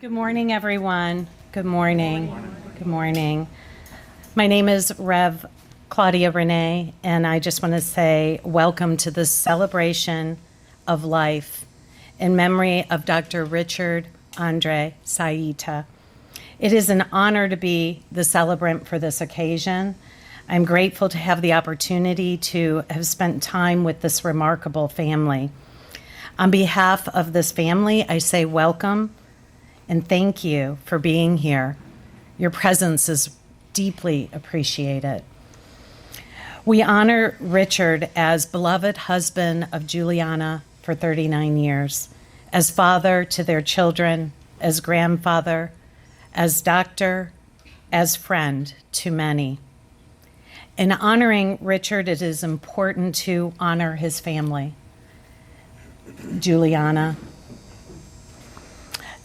Good morning, everyone. Good morning. Good morning. My name is Rev. Claudia Renee, and I just want to say welcome to this celebration of life in memory of Dr. Richard Andre Saitta. It is an honor to be the celebrant for this occasion. I'm grateful to have the opportunity to have spent time with this remarkable family. On behalf of this family, I say welcome and thank you for being here. Your presence is deeply appreciated. We honor Richard as beloved husband of Juliana for 39 years, as father to their children, as grandfather, as doctor, as friend to many. In honoring Richard, it is important to honor his family. Juliana,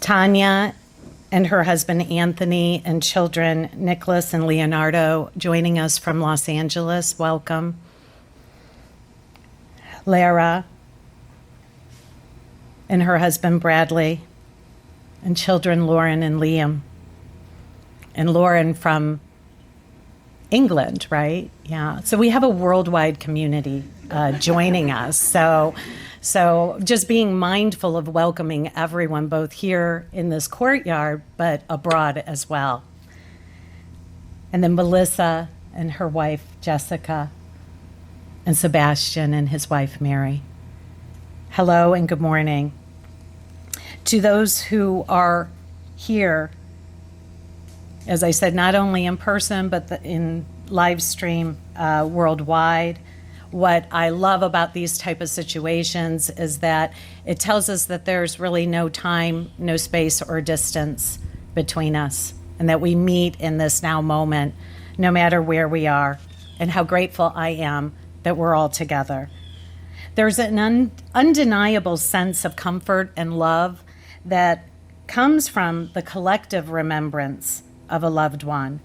Tanya and her husband Anthony and children Nicholas and Leonardo joining us from Los Angeles. Welcome. Lara and her husband Bradley and children Lauren and Liam. And Lauren from England, right? Yeah. So we have a worldwide community joining us. So just being mindful of welcoming everyone, both here in this courtyard, but abroad as well. And then Melissa and her wife, Jessica, and Sebastian and his wife, Mary. Hello and good morning. To those who are here, as I said, not only in person, but in live stream worldwide. What I love about these type of situations is that it tells us that there's really no time, no space or distance between us, and that we meet in this now moment, no matter where we are, and how grateful I am that we're all together. There's an undeniable sense of comfort and love that comes from the collective remembrance of a loved one,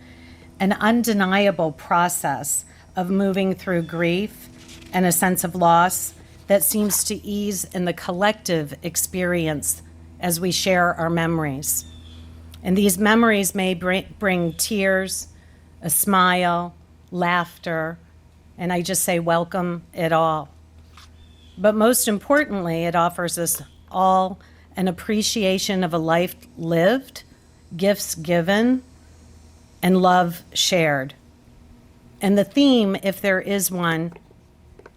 an undeniable process of moving through grief and a sense of loss that seems to ease in the collective experience as we share our memories. And these memories may bring tears, a smile, laughter, and I just say welcome it all. But most importantly, it offers us all an appreciation of a life lived, gifts given, and love shared. And the theme, if there is one,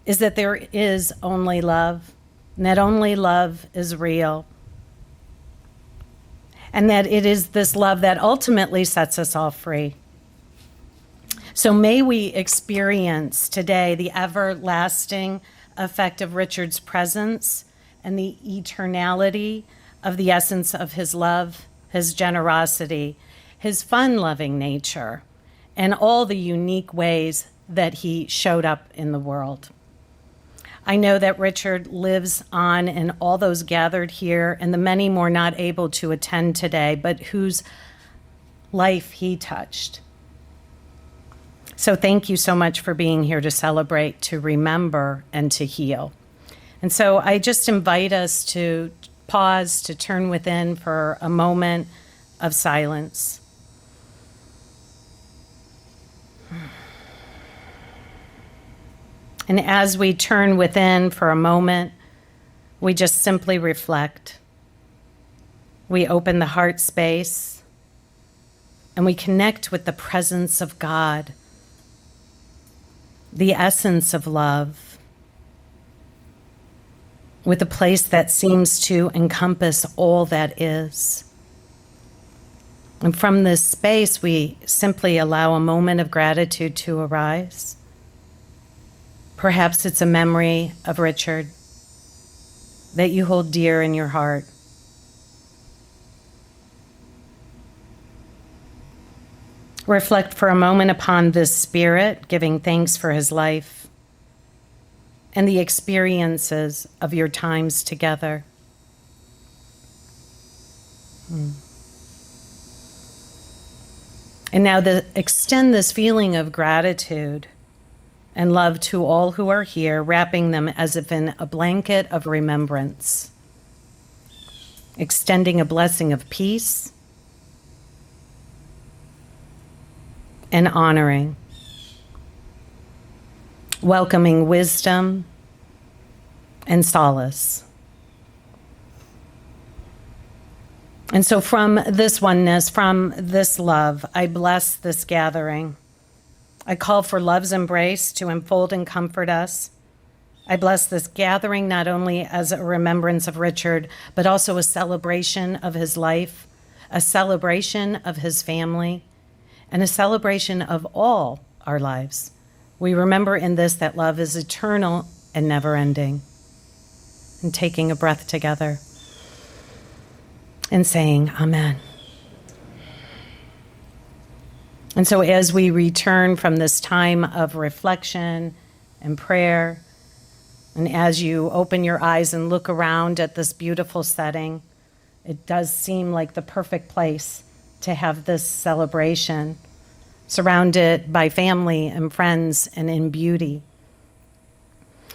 is that there is only love, and that only love is real, and that it is this love that ultimately sets us all free. So may we experience today the everlasting effect of Richard's presence and the eternality of the essence of his love, his generosity, his fun-loving nature, and all the unique ways that he showed up in the world. I know that Richard lives on in all those gathered here and the many more not able to attend today, but whose life he touched. So thank you so much for being here to celebrate, to remember, and to heal. And so I just invite us to pause, to turn within for a moment of silence. And as we turn within for a moment, we just simply reflect. We open the heart space and we connect with the presence of God, the essence of love, with a place that seems to encompass all that is. And from this space, we simply allow a moment of gratitude to arise. Perhaps it's a memory of Richard that you hold dear in your heart. Reflect for a moment upon this spirit, giving thanks for his life and the experiences of your times together. And now extend this feeling of gratitude and love to all who are here, wrapping them as if in a blanket of remembrance. extending a blessing of peace and honoring, welcoming wisdom and solace. And so from this oneness, from this love, I bless this gathering. I call for love's embrace to enfold and comfort us. I bless this gathering not only as a remembrance of Richard, but also a celebration of his life, a celebration of his family, and a celebration of all our lives. We remember in this that love is eternal and never-ending. And taking a breath together and saying, Amen. And so as we return from this time of reflection and prayer, and as you open your eyes and look around at this beautiful setting, it does seem like the perfect place to have this celebration, surrounded by family and friends and in beauty.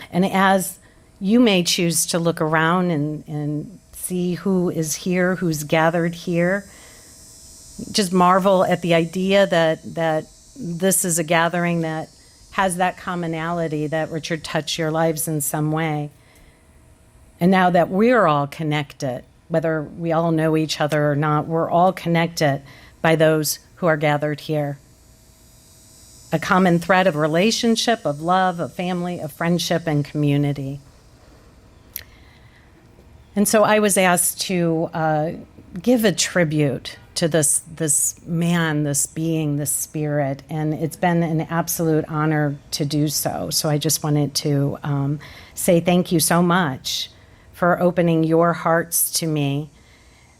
And as you may choose to look around and see who is here, who's gathered here, just marvel at the idea that this is a gathering that has that commonality, that Richard touched your lives in some way. And now that we're all connected, whether we all know each other or not, we're all connected by those who are gathered here. A common thread of relationship, of love, of family, of friendship, and community. And so I was asked to give a tribute to this man, this being, this spirit, and it's been an absolute honor to do so. So I just wanted to say thank you so much for opening your hearts to me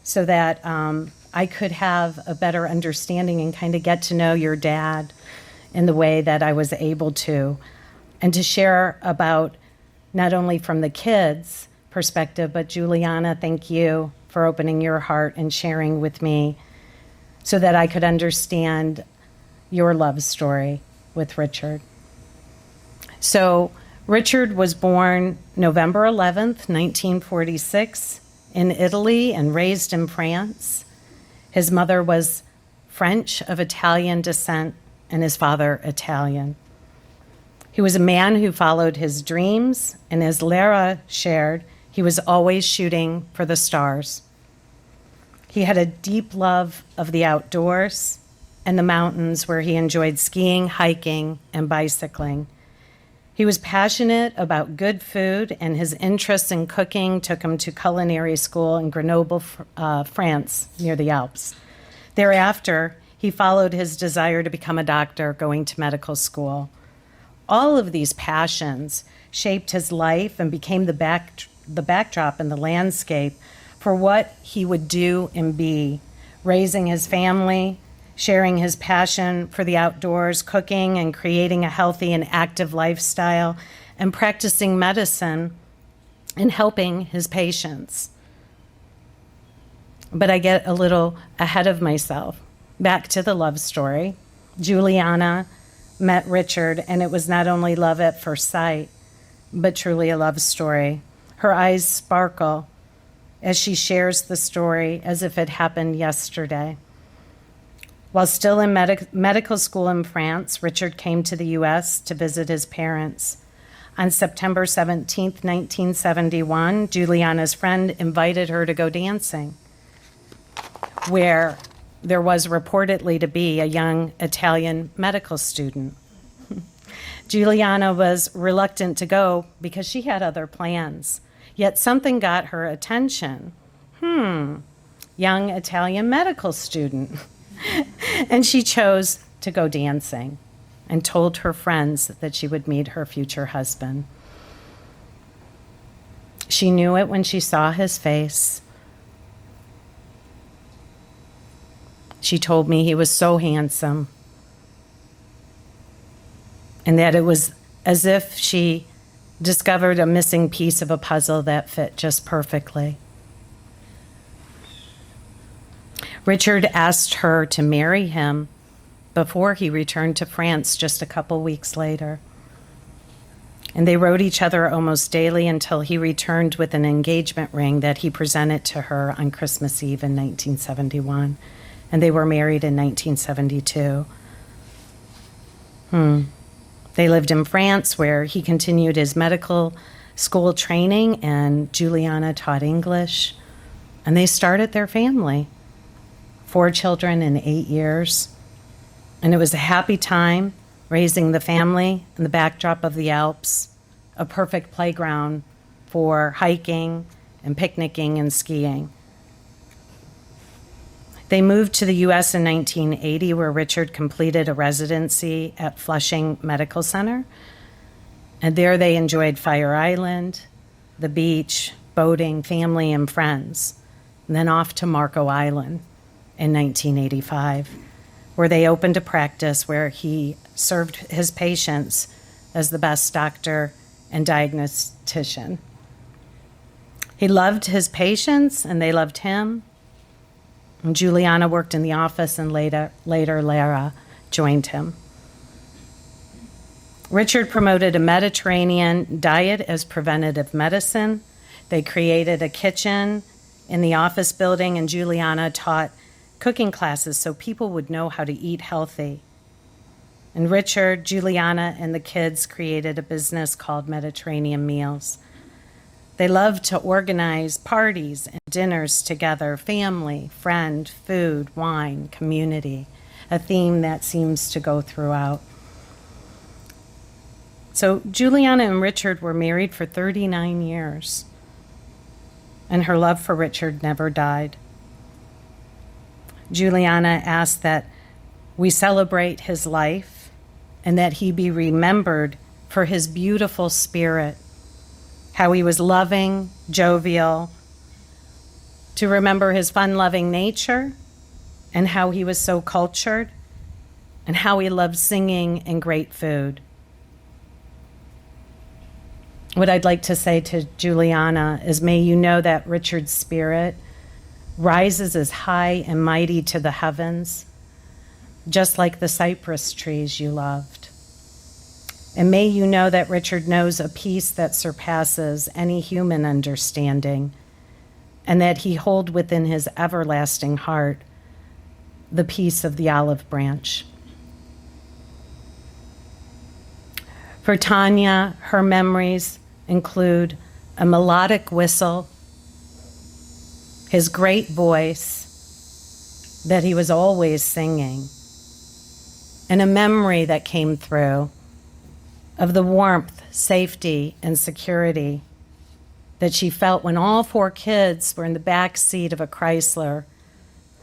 so that I could have a better understanding and kind of get to know your dad in the way that I was able to, and to share about not only from the kids' perspective, but Juliana, thank you for opening your heart and sharing with me so that I could understand your love story with Richard. So Richard was born November 11th, 1946 in Italy and raised in France. His mother was French of Italian descent and his father Italian. He was a man who followed his dreams, and as Lara shared, he was always shooting for the stars. He had a deep love of the outdoors and the mountains where he enjoyed skiing, hiking, and bicycling. He was passionate about good food, and his interest in cooking took him to culinary school in Grenoble, France, near the Alps. Thereafter, he followed his desire to become a doctor, going to medical school. All of these passions shaped his life and became the backdrop and the landscape for what he would do and be, raising his family, sharing his passion for the outdoors, cooking and creating a healthy and active lifestyle, and practicing medicine and helping his patients. But I get a little ahead of myself. Back to the love story. Juliana met Richard, and it was not only love at first sight, but truly a love story. Her eyes sparkle as she shares the story as if it happened yesterday. While still in medical school in France, Richard came to the U.S. to visit his parents. On September 17, 1971, Juliana's friend invited her to go dancing, where there was reportedly to be a young Italian medical student. Juliana was reluctant to go because she had other plans, yet something got her attention. Young Italian medical student. And she chose to go dancing and told her friends that she would meet her future husband. She knew it when she saw his face. She told me he was so handsome, and that it was as if she discovered a missing piece of a puzzle that fit just perfectly. Richard asked her to marry him before he returned to France just a couple weeks later. And they wrote each other almost daily until he returned with an engagement ring that he presented to her on Christmas Eve in 1971. And they were married in 1972. They lived in France, where he continued his medical school training, and Juliana taught English. And they started their family. 4 children in 8 years. And it was a happy time, raising the family in the backdrop of the Alps, a perfect playground for hiking and picnicking and skiing. They moved to the U.S. in 1980, where Richard completed a residency at Flushing Medical Center. And there they enjoyed Fire Island, the beach, boating, family, and friends. And then off to Marco Island in 1985, where they opened a practice where he served his patients as the best doctor and diagnostician. He loved his patients, and they loved him. And Juliana worked in the office, and later Lara joined him. Richard promoted a Mediterranean diet as preventative medicine. They created a kitchen in the office building, and Juliana taught cooking classes so people would know how to eat healthy. And Richard, Juliana, and the kids created a business called Mediterranean Meals. They loved to organize parties and dinners together, family, friend, food, wine, community, a theme that seems to go throughout. So Juliana and Richard were married for 39 years, and her love for Richard never died. Juliana asked that we celebrate his life and that he be remembered for his beautiful spirit, how he was loving, jovial, to remember his fun-loving nature, and how he was so cultured, and how he loved singing and great food. What I'd like to say to Juliana is, may you know that Richard's spirit rises as high and mighty to the heavens, just like the cypress trees you loved. And may you know that Richard knows a peace that surpasses any human understanding, and that he holds within his everlasting heart the peace of the olive branch. For Tanya, her memories include a melodic whistle, his great voice that he was always singing, and a memory that came through of the warmth, safety, and security that she felt when all 4 kids were in the back seat of a Chrysler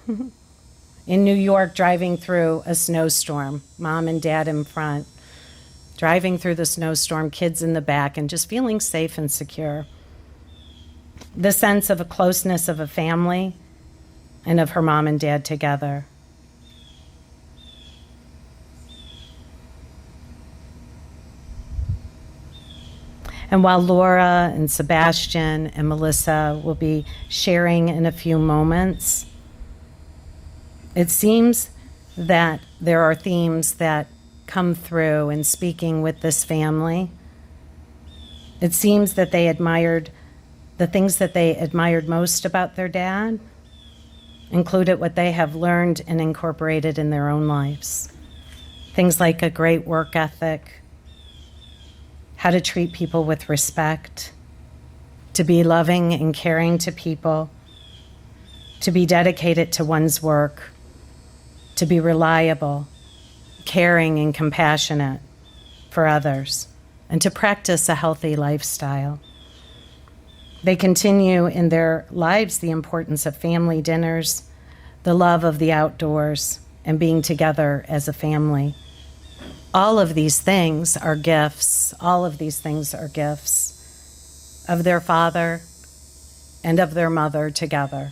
in New York driving through a snowstorm, mom and dad in front, driving through the snowstorm, kids in the back, and just feeling safe and secure. The sense of a closeness of a family and of her mom and dad together. And while Laura and Sebastian and Melissa will be sharing in a few moments, it seems that there are themes that come through in speaking with this family. It seems that they admired the things that they admired most about their dad, included what they have learned and incorporated in their own lives. Things like a great work ethic, how to treat people with respect, to be loving and caring to people, to be dedicated to one's work, to be reliable, caring and compassionate for others, and to practice a healthy lifestyle. They continue in their lives the importance of family dinners, the love of the outdoors, and being together as a family. All of these things are gifts. All of these things are gifts of their father and of their mother together.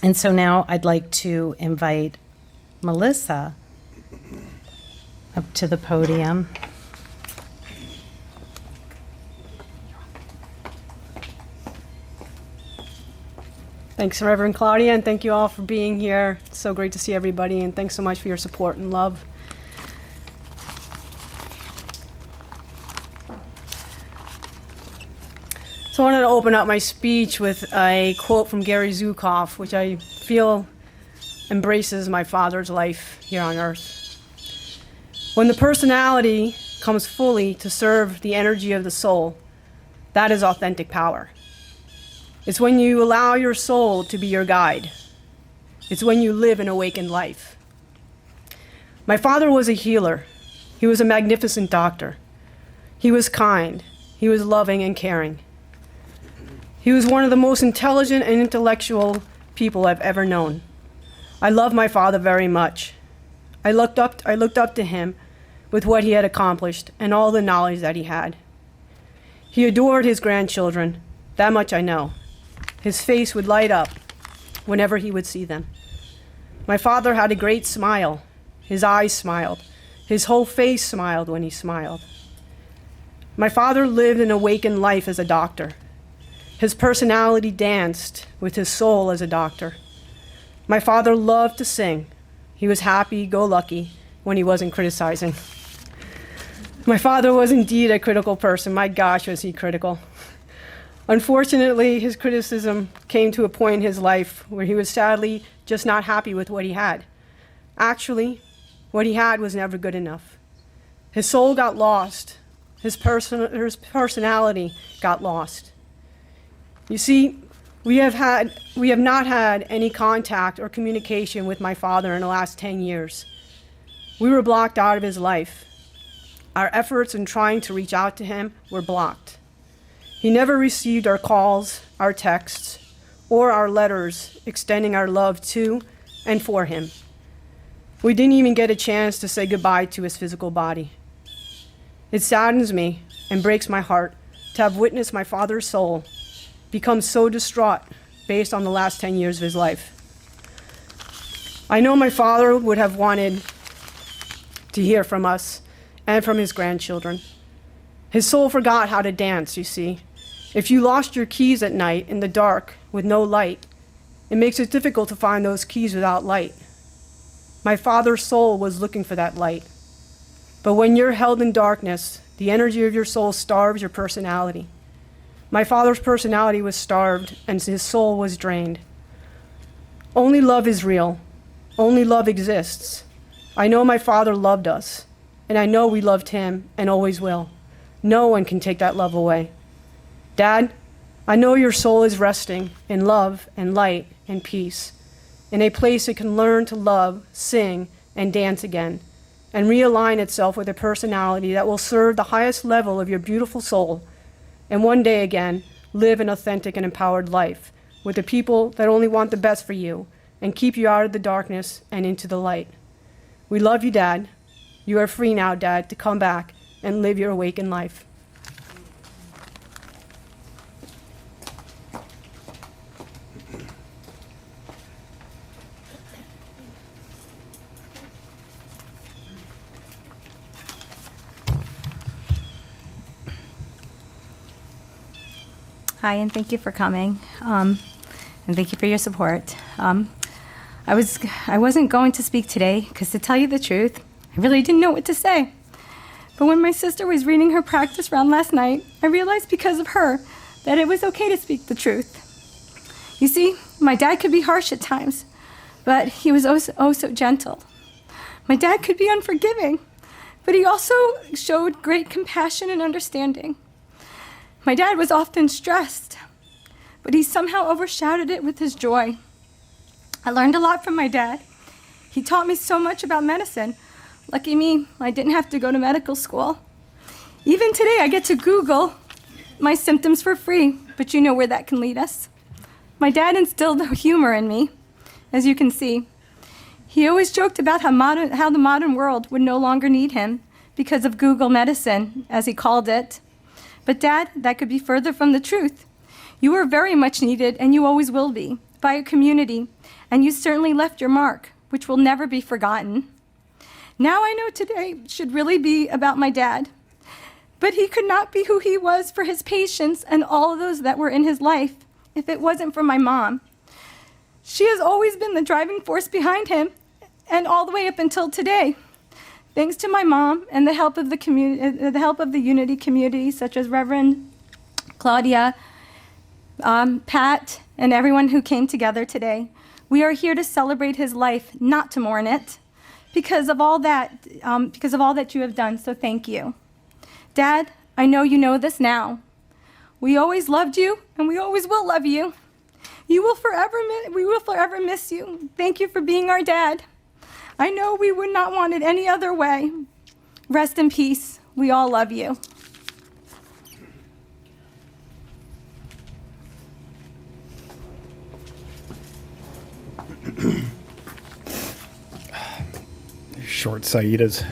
And so now I'd like to invite Melissa up to the podium. Thanks, Reverend Claudia, and thank you all for being here. It's so great to see everybody, and thanks so much for your support and love. So I wanted to open up my speech with a quote from Gary Zukav, which I feel embraces my father's life here on earth. When the personality comes fully to serve the energy of the soul, that is authentic power. It's when you allow your soul to be your guide. It's when you live an awakened life. My father was a healer. He was a magnificent doctor. He was kind. He was loving and caring. He was one of the most intelligent and intellectual people I've ever known. I love my father very much. I looked up to him with what he had accomplished and all the knowledge that he had. He adored his grandchildren, that much I know. His face would light up whenever he would see them. My father had a great smile. His eyes smiled. His whole face smiled when he smiled. My father lived an awakened life as a doctor. His personality danced with his soul as a doctor. My father loved to sing. He was happy-go-lucky when he wasn't criticizing. My father was indeed a critical person. My gosh, was he critical. Unfortunately, his criticism came to a point in his life where he was sadly just not happy with what he had. Actually, what he had was never good enough. His soul got lost. His personality got lost. You see, we have not had any contact or communication with my father in the last 10 years. We were blocked out of his life. Our efforts in trying to reach out to him were blocked. He never received our calls, our texts, or our letters extending our love to and for him. We didn't even get a chance to say goodbye to his physical body. It saddens me and breaks my heart to have witnessed my father's soul become so distraught based on the last 10 years of his life. I know my father would have wanted to hear from us and from his grandchildren. His soul forgot how to dance, you see. If you lost your keys at night in the dark with no light, it makes it difficult to find those keys without light. My father's soul was looking for that light. But when you're held in darkness, the energy of your soul starves your personality. My father's personality was starved and his soul was drained. Only love is real. Only love exists. I know my father loved us, and I know we loved him and always will. No one can take that love away. Dad, I know your soul is resting in love and light and peace, in a place it can learn to love, sing, and dance again, and realign itself with a personality that will serve the highest level of your beautiful soul, and one day again, live an authentic and empowered life with the people that only want the best for you and keep you out of the darkness and into the light. We love you, Dad. You are free now, Dad, to come back and live your awakened life. Hi, and thank you for coming, and thank you for your support. I wasn't going to speak today because, to tell you the truth, I really didn't know what to say. But when my sister was reading her practice round last night, I realized because of her that it was okay to speak the truth. You see, my dad could be harsh at times, but he was oh so gentle. My dad could be unforgiving, but he also showed great compassion and understanding. My dad was often stressed, but he somehow overshadowed it with his joy. I learned a lot from my dad. He taught me so much about medicine. Lucky me, I didn't have to go to medical school. Even today, I get to Google my symptoms for free, but you know where that can lead us. My dad instilled humor in me, as you can see. He always joked about how the modern world would no longer need him because of Google medicine, as he called it. But Dad, that could be further from the truth. You are very much needed, and you always will be, by a community, and you certainly left your mark, which will never be forgotten. Now I know today should really be about my dad, but he could not be who he was for his patients and all of those that were in his life if it wasn't for my mom. She has always been the driving force behind him, and all the way up until today. Thanks to my mom and the help of the community, the help of the Unity community, such as Reverend Claudia Pat, and everyone who came together today. We are here to celebrate his life, not to mourn it, because of all that you have done. So thank you, Dad. I know you know this now. We always loved you, and we always will love you. We will forever miss you. Thank you for being our dad. I know we would not want it any other way. Rest in peace. We all love you. Short Saitas.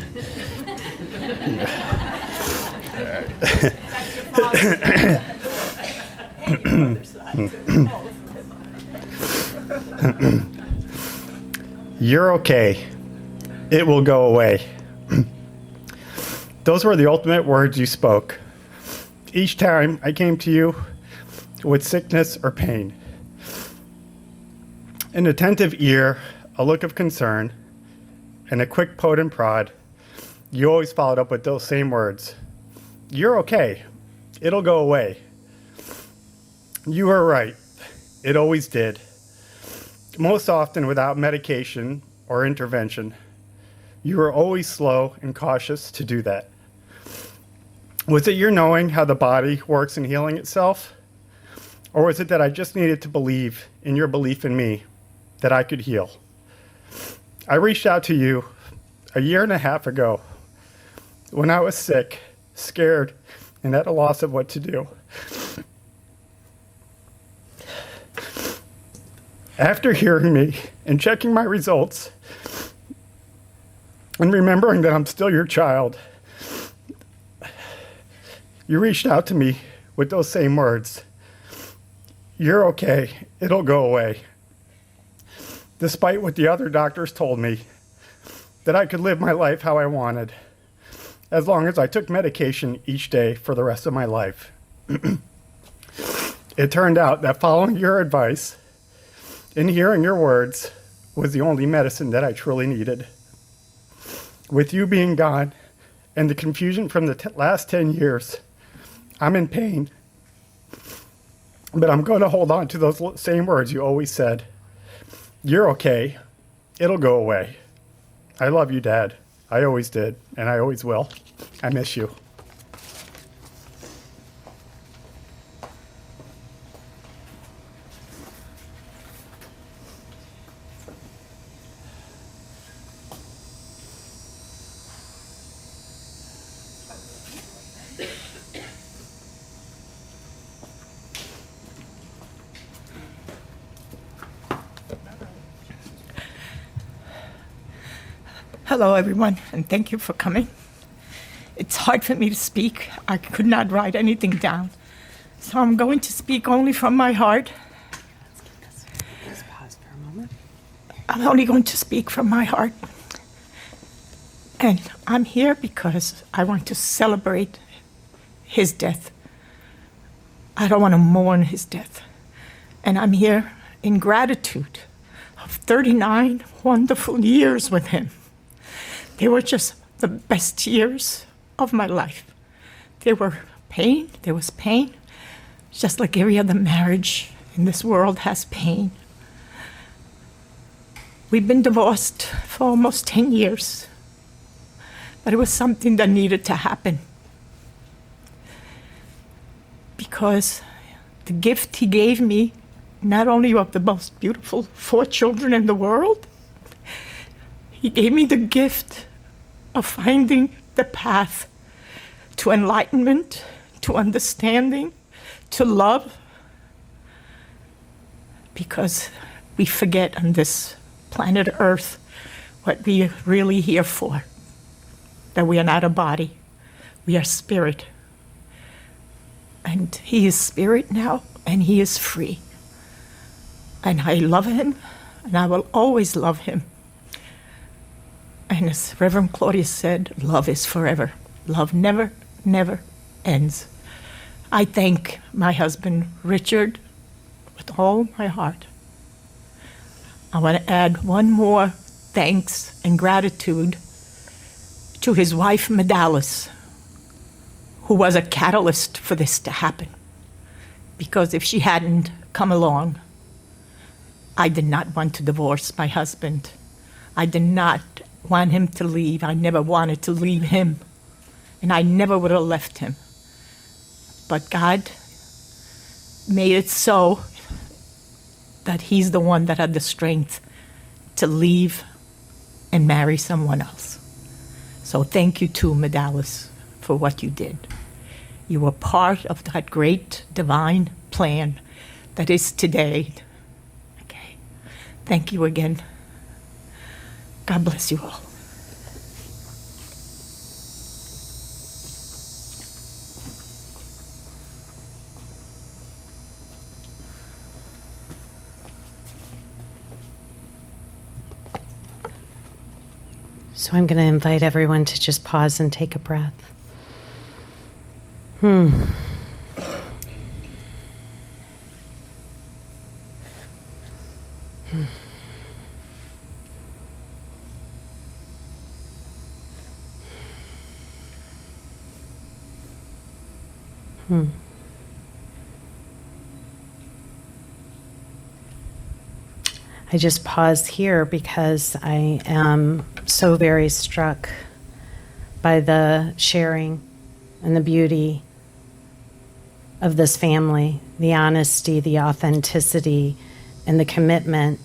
You're okay. It will go away. Those were the ultimate words you spoke. Each time I came to you with sickness or pain. An attentive ear, a look of concern, and a quick potent prod, you always followed up with those same words. You're okay. It'll go away. You were right. It always did. Most often without medication or intervention. You were always slow and cautious to do that. Was it your knowing how the body works in healing itself? Or was it that I just needed to believe in your belief in me that I could heal? I reached out to you a year and a half ago when I was sick, scared, and at a loss of what to do. After hearing me and checking my results and remembering that I'm still your child, you reached out to me with those same words. You're okay. It'll go away. Despite what the other doctors told me, that I could live my life how I wanted, as long as I took medication each day for the rest of my life. It turned out that following your advice and hearing your words was the only medicine that I truly needed. With you being gone and the confusion from the last 10 years, I'm in pain. But I'm going to hold on to those same words you always said. You're okay. It'll go away. I love you, Dad. I always did, and I always will. I miss you. Hello, everyone, and thank you for coming. It's hard for me to speak. I could not write anything down. So I'm going to speak only from my heart. Just pause for a moment. I'm only going to speak from my heart. And I'm here because I want to celebrate his death. I don't want to mourn his death. And I'm here in gratitude of 39 wonderful years with him. They were just the best years of my life. There was pain, just like every other marriage in this world has pain. We've been divorced for almost 10 years, but it was something that needed to happen. Because the gift he gave me, not only of the most beautiful 4 children in the world, he gave me the gift of finding the path to enlightenment, to understanding, to love. Because we forget on this planet Earth what we are really here for. That we are not a body, we are spirit. And he is spirit now, and he is free. And I love him, and I will always love him. And as Reverend Claudius said, love is forever. Love never, never ends. I thank my husband, Richard, with all my heart. I want to add one more thanks and gratitude to his wife, Medalis, who was a catalyst for this to happen. because if she hadn't come along, I did not want to divorce my husband. I did not want him to leave. I never wanted to leave him. And I never would have left him. But God made it so that he's the one that had the strength to leave and marry someone else. So thank you too, Medalis, for what you did. You were part of that great divine plan that is today. Okay. Thank you again. God bless you all. So I'm going to invite everyone to just pause and take a breath. I just pause here because I am so very struck by the sharing and the beauty of this family, the honesty, the authenticity, and the commitment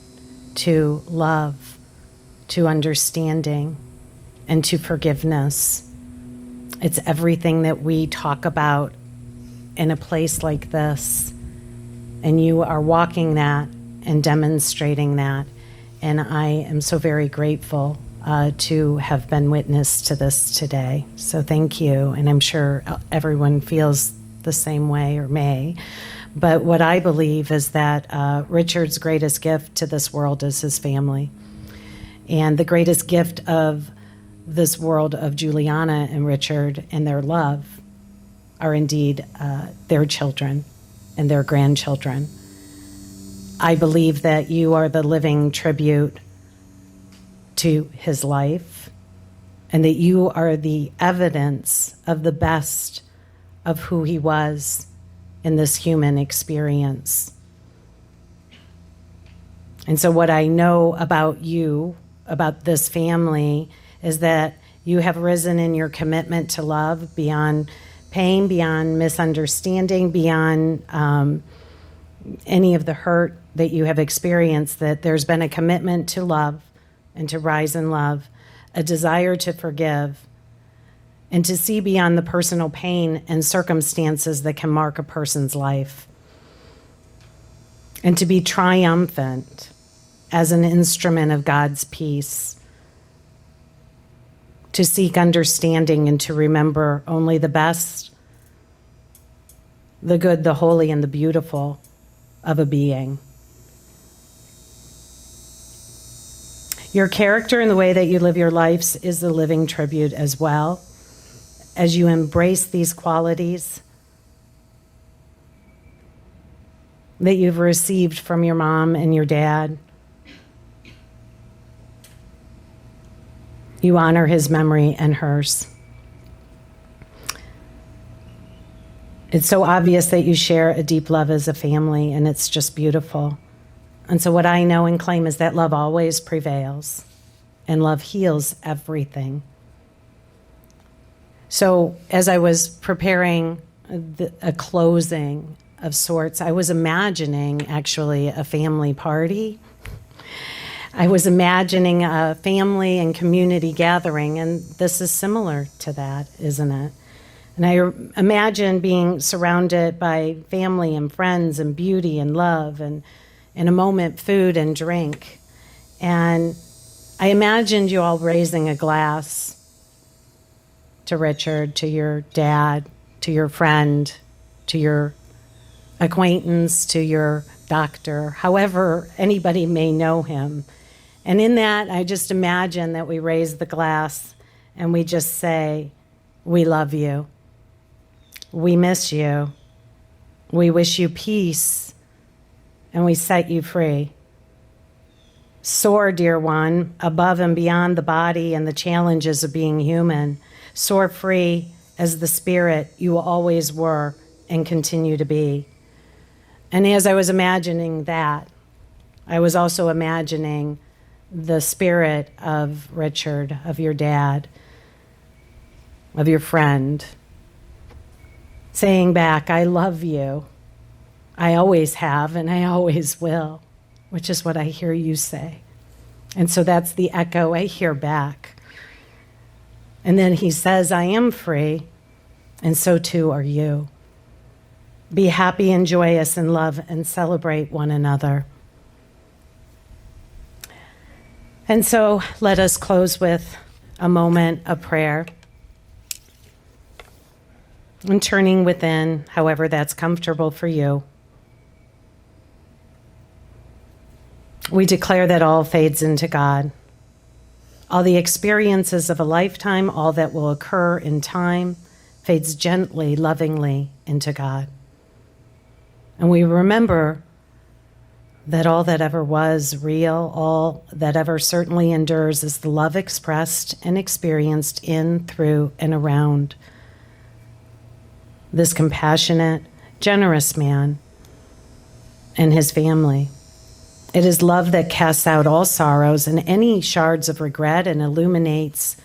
to love, to understanding, and to forgiveness. It's everything that we talk about in a place like this, and you are walking that and demonstrating that. And I am so very grateful to have been witness to this today. So thank you. And I'm sure everyone feels the same way or may. But what I believe is that Richard's greatest gift to this world is his family. And the greatest gift of this world of Juliana and Richard and their love are indeed their children and their grandchildren. I believe that you are the living tribute to his life, and that you are the evidence of the best of who he was in this human experience. And so what I know about you, about this family, is that you have risen in your commitment to love beyond pain, beyond misunderstanding, beyond any of the hurt that you have experienced, that there's been a commitment to love and to rise in love, a desire to forgive, and to see beyond the personal pain and circumstances that can mark a person's life, and to be triumphant as an instrument of God's peace, to seek understanding and to remember only the best, the good, the holy, and the beautiful of a being. Your character and the way that you live your lives is the living tribute as well. As you embrace these qualities that you've received from your mom and your dad, you honor his memory and hers. It's so obvious that you share a deep love as a family, and it's just beautiful. And so what I know and claim is that love always prevails, and love heals everything. So as I was preparing a closing of sorts, I was imagining actually a family party. I was imagining a family and community gathering, and this is similar to that, isn't it? And I imagine being surrounded by family and friends and beauty and love and, in a moment, food and drink. And I imagined you all raising a glass to Richard, to your dad, to your friend, to your acquaintance, to your doctor, however anybody may know him. And in that, I just imagine that we raise the glass and we just say, "We love you. We miss you. We wish you peace, and we set you free. Soar, dear one, above and beyond the body and the challenges of being human. Soar free as the spirit you always were and continue to be. And as I was imagining that, I was also imagining the spirit of Richard, of your dad, of your friend, saying back, I love you. I always have and I always will, which is what I hear you say. And so that's the echo I hear back. And then he says, I am free, and so too are you. Be happy and joyous and love and celebrate one another. And so let us close with a moment of prayer and turning within, however that's comfortable for you. We declare that all fades into God. All the experiences of a lifetime, all that will occur in time, fades gently, lovingly into God. And we remember that all that ever was real, all that ever certainly endures, is the love expressed and experienced in, through, and around this compassionate, generous man and his family. It is love that casts out all sorrows and any shards of regret and illuminates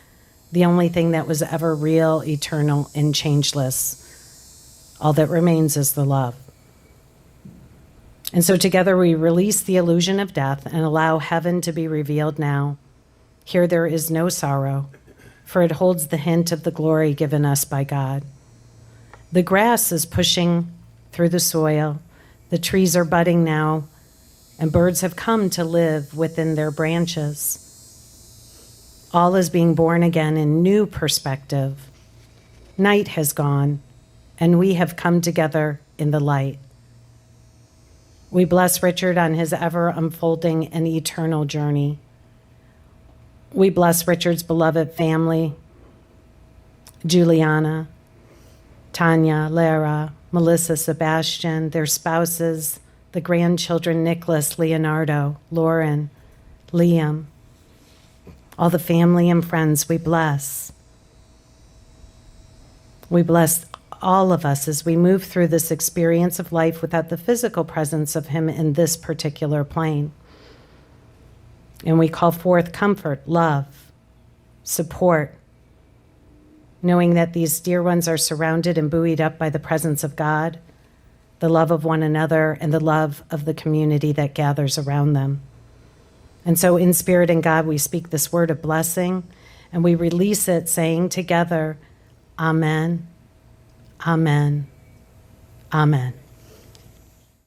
the only thing that was ever real, eternal, and changeless. All that remains is the love. And so together we release the illusion of death and allow heaven to be revealed now. Here there is no sorrow, for it holds the hint of the glory given us by God. The grass is pushing through the soil. The trees are budding now, and birds have come to live within their branches. All is being born again in new perspective. Night has gone, and we have come together in the light. We bless Richard on his ever unfolding and eternal journey. We bless Richard's beloved family, Juliana, Tanya, Lara, Melissa, Sebastian, their spouses, the grandchildren, Nicholas, Leonardo, Lauren, Liam, all the family and friends we bless. We bless all of us as we move through this experience of life without the physical presence of him in this particular plane. And we call forth comfort, love, support, knowing that these dear ones are surrounded and buoyed up by the presence of God, the love of one another, and the love of the community that gathers around them. And so in spirit and God, we speak this word of blessing, and we release it saying together, Amen, Amen, Amen.